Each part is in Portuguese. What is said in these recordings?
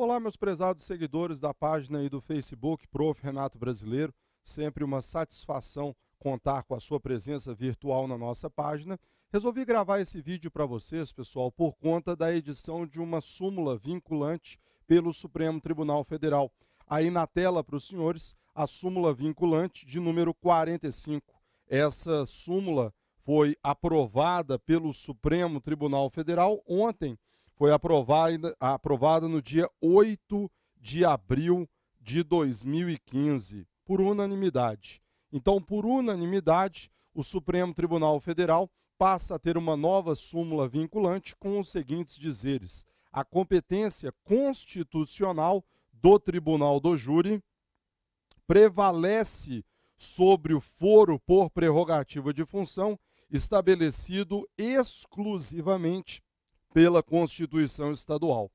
Olá, meus prezados seguidores da página e do Facebook Prof. Renato Brasileiro. Sempre uma satisfação contar com a sua presença virtual na nossa página. Resolvi gravar esse vídeo para vocês, pessoal, por conta da edição de uma súmula vinculante pelo Supremo Tribunal Federal. Aí na tela para os senhores, a súmula vinculante de número 45. Essa súmula foi aprovada pelo Supremo Tribunal Federal ontem. Foi aprovada no dia 8 de abril de 2015, por unanimidade. Então, por unanimidade, o Supremo Tribunal Federal passa a ter uma nova súmula vinculante com os seguintes dizeres: a competência constitucional do Tribunal do Júri prevalece sobre o foro por prerrogativa de função estabelecido exclusivamente pela Constituição Estadual.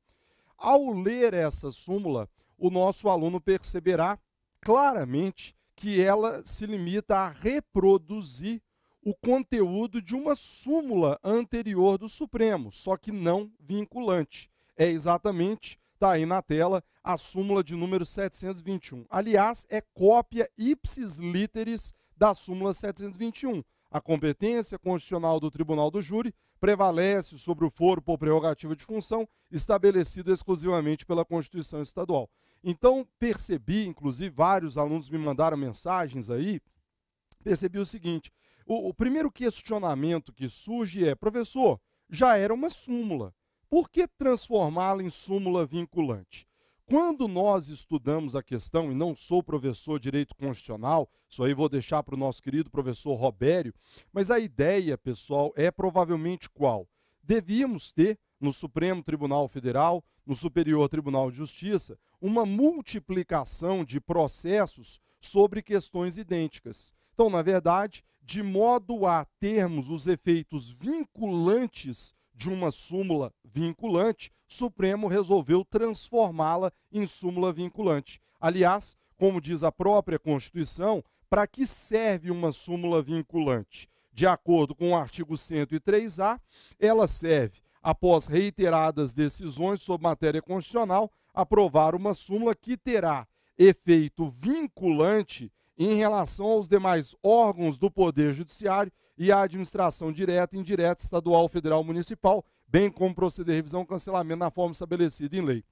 Ao ler essa súmula, o nosso aluno perceberá claramente que ela se limita a reproduzir o conteúdo de uma súmula anterior do Supremo, só que não vinculante. É exatamente, está aí na tela, a súmula de número 721. Aliás, é cópia ipsis literis da súmula 721. A competência constitucional do Tribunal do Júri prevalece sobre o foro por prerrogativa de função estabelecido exclusivamente pela Constituição Estadual. Então, percebi, inclusive, vários alunos me mandaram mensagens aí, percebi o seguinte: o primeiro questionamento que surge é: professor, já era uma súmula, por que transformá-la em súmula vinculante? Quando nós estudamos a questão, e não sou professor de direito constitucional, isso aí vou deixar para o nosso querido professor Robério, mas a ideia, pessoal, é provavelmente qual? Devíamos ter, no Supremo Tribunal Federal, no Superior Tribunal de Justiça, uma multiplicação de processos sobre questões idênticas. Então, na verdade, de modo a termos os efeitos vinculantes de uma súmula vinculante, o Supremo resolveu transformá-la em súmula vinculante. Aliás, como diz a própria Constituição, para que serve uma súmula vinculante? De acordo com o artigo 103A, ela serve, após reiteradas decisões sobre matéria constitucional, aprovar uma súmula que terá efeito vinculante em relação aos demais órgãos do Poder Judiciário e à administração direta e indireta estadual, federal, municipal, bem como proceder revisão e cancelamento na forma estabelecida em lei.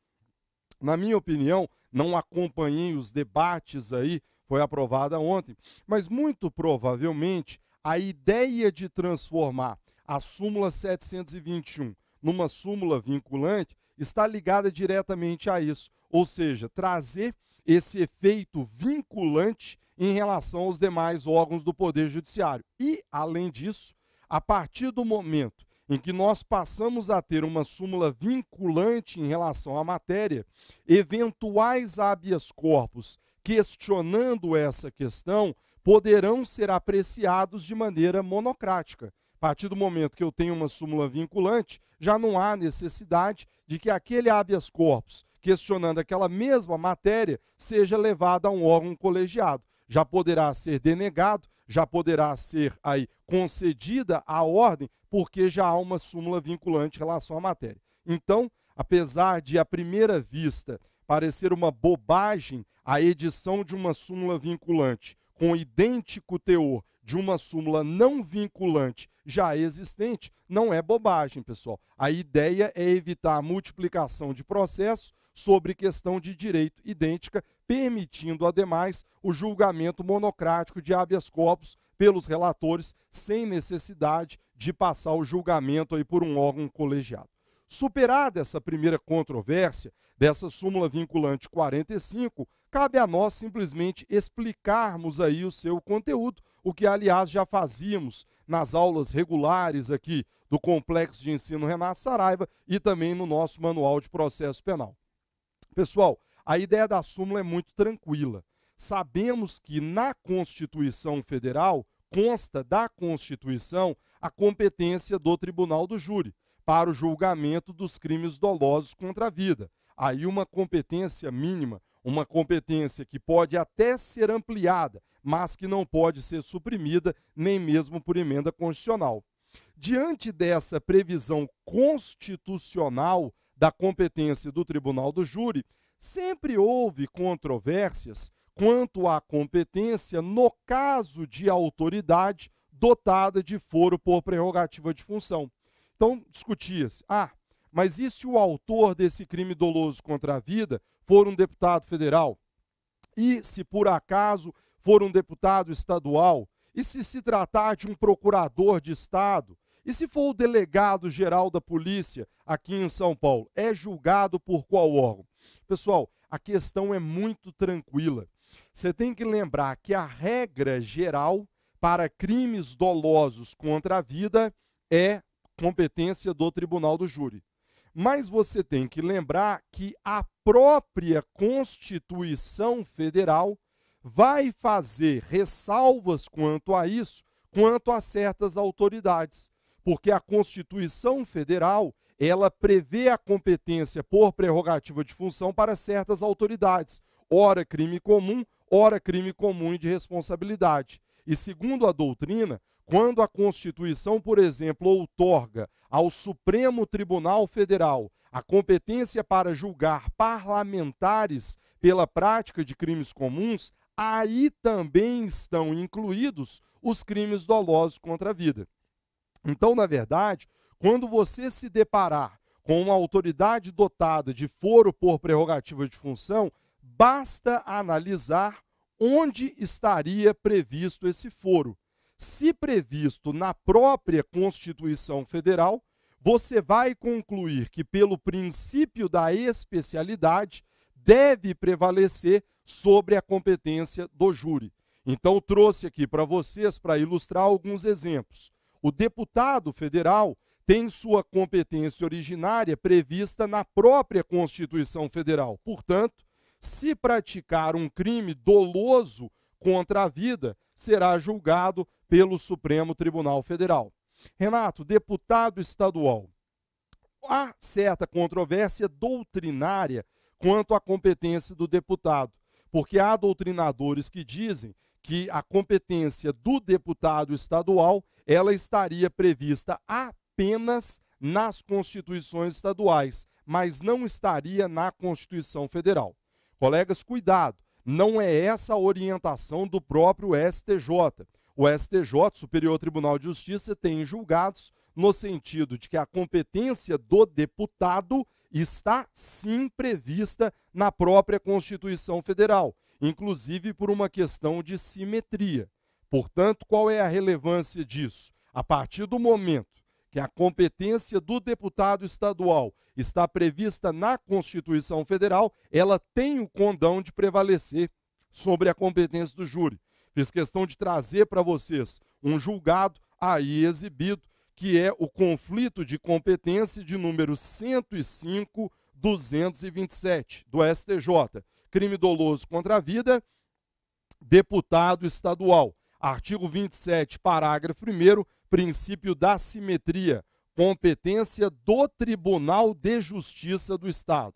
Na minha opinião, não acompanhei os debates aí, foi aprovada ontem, mas muito provavelmente a ideia de transformar a súmula 721 numa súmula vinculante está ligada diretamente a isso, ou seja, trazer esse efeito vinculante em relação aos demais órgãos do Poder Judiciário. E, além disso, a partir do momento em que nós passamos a ter uma súmula vinculante em relação à matéria, eventuais habeas corpus questionando essa questão poderão ser apreciados de maneira monocrática. A partir do momento que eu tenho uma súmula vinculante, já não há necessidade de que aquele habeas corpus questionando aquela mesma matéria seja levado a um órgão colegiado. Já poderá ser denegado, já poderá ser aí concedida a ordem, porque já há uma súmula vinculante em relação à matéria. Então, apesar de, à primeira vista, parecer uma bobagem a edição de uma súmula vinculante com idêntico teor de uma súmula não vinculante já existente, não é bobagem, pessoal. A ideia é evitar a multiplicação de processos sobre questão de direito idêntica, permitindo, ademais, o julgamento monocrático de habeas corpus pelos relatores, sem necessidade de passar o julgamento aí por um órgão colegiado. Superada essa primeira controvérsia dessa súmula vinculante 45, cabe a nós simplesmente explicarmos aí o seu conteúdo, o que, aliás, já fazíamos nas aulas regulares aqui do Complexo de Ensino Renato Saraiva e também no nosso Manual de Processo Penal. Pessoal, a ideia da súmula é muito tranquila. Sabemos que na Constituição Federal consta da Constituição a competência do Tribunal do Júri para o julgamento dos crimes dolosos contra a vida. Aí uma competência mínima, uma competência que pode até ser ampliada, mas que não pode ser suprimida nem mesmo por emenda constitucional. Diante dessa previsão constitucional da competência do tribunal do júri, sempre houve controvérsias quanto à competência no caso de autoridade dotada de foro por prerrogativa de função. Então, discutia-se, mas e se o autor desse crime doloso contra a vida for um deputado federal? E se por acaso for um deputado estadual? E se tratar de um procurador de estado? E se for o delegado-geral da polícia aqui em São Paulo? É julgado por qual órgão? Pessoal, a questão é muito tranquila. Você tem que lembrar que a regra geral para crimes dolosos contra a vida é competência do tribunal do júri. Mas você tem que lembrar que a própria Constituição Federal vai fazer ressalvas quanto a isso, quanto a certas autoridades. Porque a Constituição Federal, ela prevê a competência por prerrogativa de função para certas autoridades. Ora crime comum e de responsabilidade. E segundo a doutrina, quando a Constituição, por exemplo, outorga ao Supremo Tribunal Federal a competência para julgar parlamentares pela prática de crimes comuns, aí também estão incluídos os crimes dolosos contra a vida. Então, na verdade, quando você se deparar com uma autoridade dotada de foro por prerrogativa de função, basta analisar onde estaria previsto esse foro. Se previsto na própria Constituição Federal, você vai concluir que, pelo princípio da especialidade, deve prevalecer sobre a competência do júri. Então, trouxe aqui para vocês, para ilustrar alguns exemplos. O deputado federal tem sua competência originária prevista na própria Constituição Federal. Portanto, se praticar um crime doloso contra a vida, será julgado pelo Supremo Tribunal Federal. Renato, deputado estadual. Há certa controvérsia doutrinária quanto à competência do deputado, porque há doutrinadores que dizem que a competência do deputado estadual, ela estaria prevista apenas nas constituições estaduais, mas não estaria na Constituição Federal. Colegas, cuidado, não é essa a orientação do próprio STJ. O STJ, Superior Tribunal de Justiça, tem julgados no sentido de que a competência do deputado está sim prevista na própria Constituição Federal, inclusive por uma questão de simetria. Portanto, qual é a relevância disso? A partir do momento que a competência do deputado estadual está prevista na Constituição Federal, ela tem o condão de prevalecer sobre a competência do júri. Fiz questão de trazer para vocês um julgado aí exibido, que é o conflito de competência de número 105.227 do STJ. Crime doloso contra a vida, deputado estadual. Artigo 27, parágrafo 1º, princípio da simetria, competência do Tribunal de Justiça do Estado.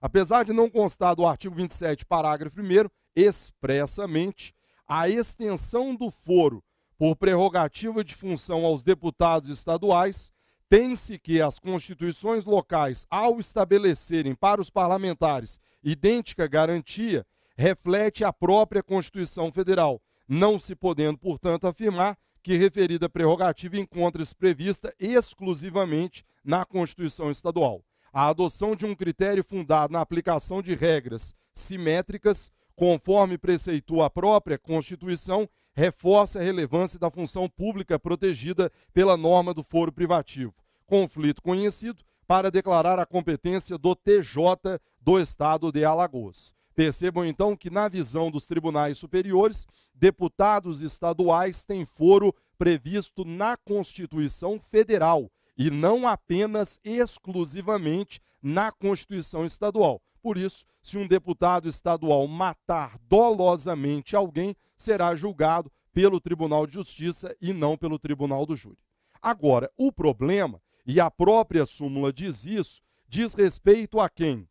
Apesar de não constar do artigo 27, parágrafo 1º, expressamente, a extensão do foro por prerrogativa de função aos deputados estaduais, tem-se que as constituições locais, ao estabelecerem para os parlamentares idêntica garantia, reflete a própria Constituição Federal, não se podendo, portanto, afirmar que referida prerrogativa encontra-se prevista exclusivamente na Constituição Estadual. A adoção de um critério fundado na aplicação de regras simétricas, conforme preceitua a própria Constituição, reforça a relevância da função pública protegida pela norma do foro privativo. Conflito conhecido para declarar a competência do TJ do Estado de Alagoas. Percebam, então, que na visão dos tribunais superiores, deputados estaduais têm foro previsto na Constituição Federal e não apenas exclusivamente na Constituição Estadual. Por isso, se um deputado estadual matar dolosamente alguém, será julgado pelo Tribunal de Justiça e não pelo Tribunal do Júri. Agora, o problema, e a própria súmula diz isso, diz respeito a quem?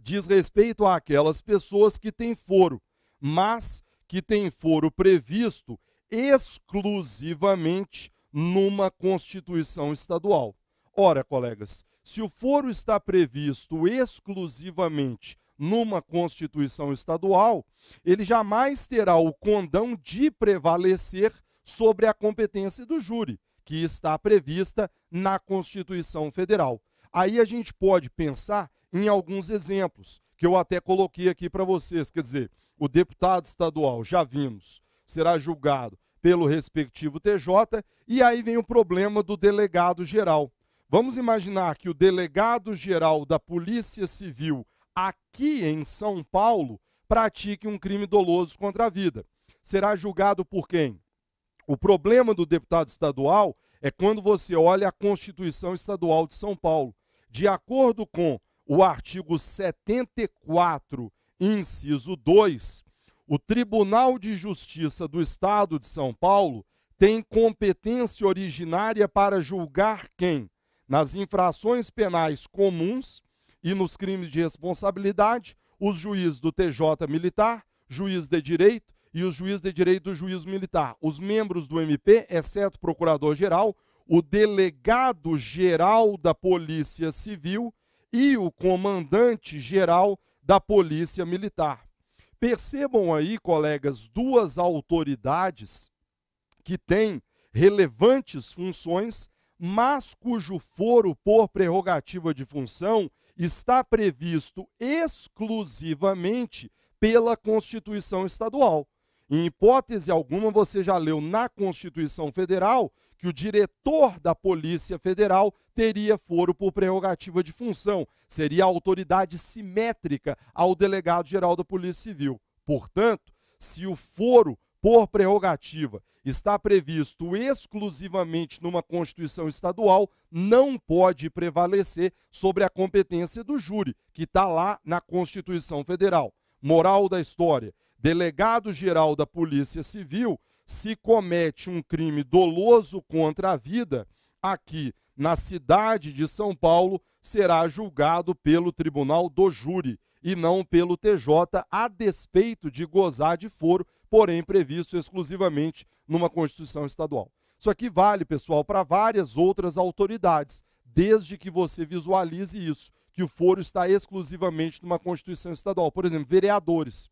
Diz respeito àquelas pessoas que têm foro, mas que têm foro previsto exclusivamente numa Constituição estadual. Ora, colegas, Se o foro está previsto exclusivamente numa Constituição estadual, ele jamais terá o condão de prevalecer sobre a competência do júri, que está prevista na Constituição Federal. Aí a gente pode pensar em alguns exemplos, que eu até coloquei aqui para vocês. Quer dizer, o deputado estadual, já vimos, será julgado pelo respectivo TJ, e aí vem o problema do delegado geral. Vamos imaginar que o delegado geral da Polícia Civil aqui em São Paulo pratique um crime doloso contra a vida. Será julgado por quem? O problema do deputado estadual é quando você olha a Constituição Estadual de São Paulo. De acordo com o artigo 74, inciso 2, o Tribunal de Justiça do Estado de São Paulo tem competência originária para julgar quem? Nas infrações penais comuns e nos crimes de responsabilidade, os juízes do TJ militar, juiz de direito e os juízes de direito do juízo militar. Os membros do MP, exceto o procurador-geral, o delegado-geral da Polícia Civil e o comandante-geral da Polícia Militar. Percebam aí, colegas, duas autoridades que têm relevantes funções, mas cujo foro por prerrogativa de função está previsto exclusivamente pela Constituição Estadual. Em hipótese alguma, você já leu na Constituição Federal que o diretor da Polícia Federal teria foro por prerrogativa de função, seria a autoridade simétrica ao delegado-geral da Polícia Civil. Portanto, se o foro por prerrogativa está previsto exclusivamente numa Constituição estadual, não pode prevalecer sobre a competência do júri, que está lá na Constituição Federal. Moral da história: delegado-geral da Polícia Civil, se comete um crime doloso contra a vida, aqui na cidade de São Paulo, será julgado pelo Tribunal do Júri e não pelo TJ, a despeito de gozar de foro, porém previsto exclusivamente numa Constituição estadual. Isso aqui vale, pessoal, para várias outras autoridades, desde que você visualize isso, que o foro está exclusivamente numa Constituição estadual. Por exemplo, vereadores.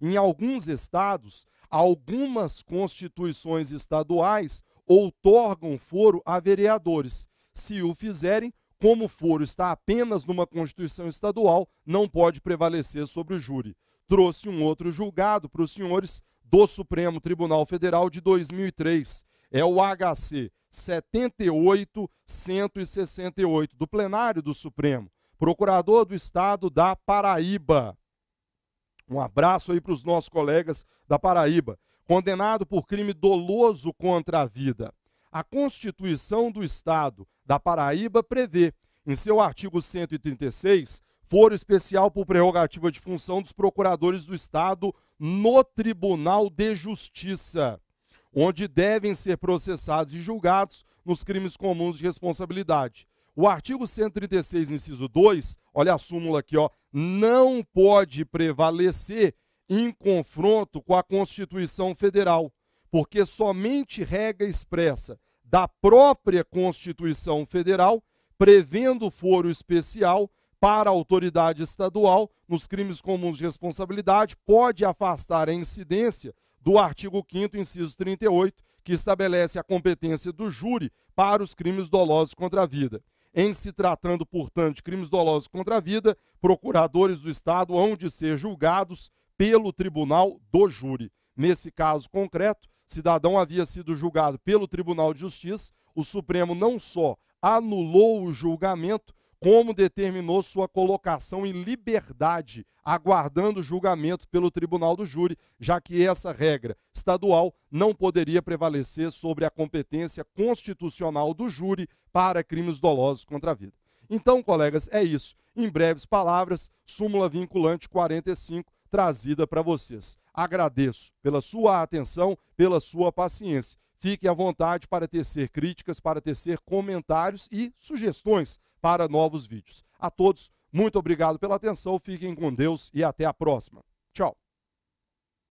Em alguns estados, algumas constituições estaduais outorgam foro a vereadores. Se o fizerem, como o foro está apenas numa Constituição estadual, não pode prevalecer sobre o júri. Trouxe um outro julgado para os senhores do Supremo Tribunal Federal de 2003. É o HC 78.168, do plenário do Supremo. Procurador do Estado da Paraíba. Um abraço aí para os nossos colegas da Paraíba. Condenado por crime doloso contra a vida. A Constituição do Estado da Paraíba prevê, em seu artigo 136, foro especial por prerrogativa de função dos procuradores do Estado no Tribunal de Justiça, onde devem ser processados e julgados nos crimes comuns de responsabilidade. O artigo 136, inciso 2, olha a súmula aqui, ó, não pode prevalecer em confronto com a Constituição Federal, porque somente regra expressa da própria Constituição Federal, prevendo foro especial para a autoridade estadual nos crimes comuns de responsabilidade, pode afastar a incidência do artigo 5º, inciso 38, que estabelece a competência do júri para os crimes dolosos contra a vida. Em se tratando, portanto, de crimes dolosos contra a vida, procuradores do Estado hão de ser julgados pelo Tribunal do Júri. Nesse caso concreto, cidadão havia sido julgado pelo Tribunal de Justiça, o Supremo não só anulou o julgamento, como determinou sua colocação em liberdade, aguardando o julgamento pelo Tribunal do Júri, já que essa regra estadual não poderia prevalecer sobre a competência constitucional do júri para crimes dolosos contra a vida. Então, colegas, é isso. Em breves palavras, súmula vinculante 45, trazida para vocês. Agradeço pela sua atenção, pela sua paciência. Fique à vontade para tecer críticas, para tecer comentários e sugestões para novos vídeos. A todos, muito obrigado pela atenção, fiquem com Deus e até a próxima. Tchau.